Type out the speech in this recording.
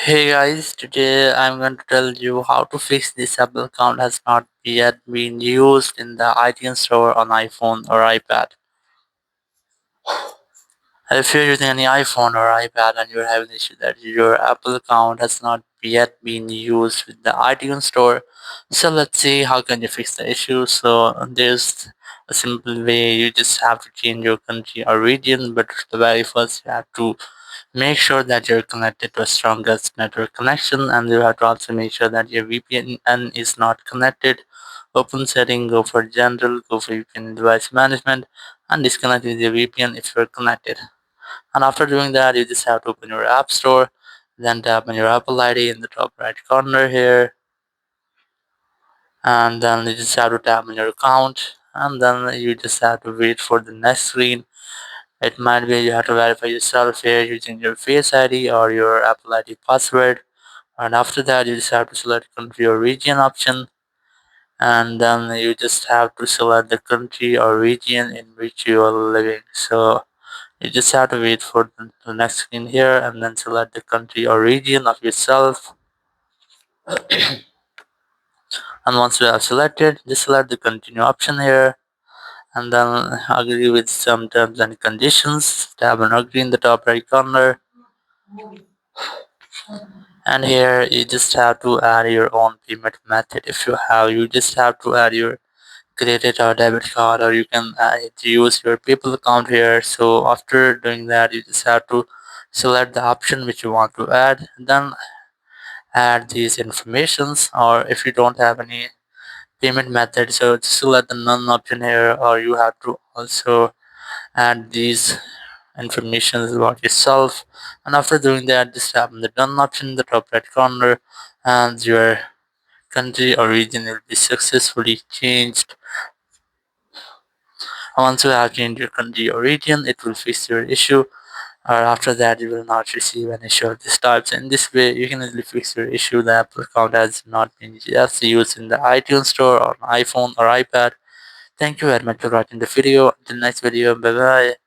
Hey guys, today I'm going to tell you how to fix this Apple account has not yet been used in the iTunes store on iPhone or iPad. If you're using any iPhone or iPad and you're having an issue that your Apple account has not yet been used with the iTunes store, so let's see how can you fix the issue. So there's a simple way. You just have to change your country or region, but the very first you have to make sure that you're connected to a strongest network connection, and you have to also make sure that your VPN is not connected. Open setting, go for general, go for VPN device management, and disconnect with your VPN if you're connected. And after doing that, you just have to open your app store, then tap on your Apple ID in the top right corner here, and then you just have to tap on your account, and then you just have to wait for the next screen. It might be you have to verify yourself here using your Face ID or your Apple ID password. And after that, you just have to select country or region option. And then you just have to select the country or region in which you are living. So you just have to wait for the next screen here and then select the country or region of yourself. And once you have selected, just select the continue option here. And then agree with some terms and conditions. Tap on agree in the top right corner. And here you just have to add your own payment method. If you have, you just have to add your credit or debit card, or you can use your PayPal account here. So after doing that, you just have to select the option which you want to add, then add these informations. Or if you don't have any payment method, so just select the none option here, or you have to also add these information about yourself. And after doing that, just tap on the done option in the top right corner, and your country or region will be successfully changed. Once you have changed your country or region, it will fix your issue, or after that you will not receive an issue of this type. So in this way you can easily fix your issue. The Apple account has not been just used in the iTunes store on iPhone or iPad. Thank you very much for watching the video. Until next video, bye bye.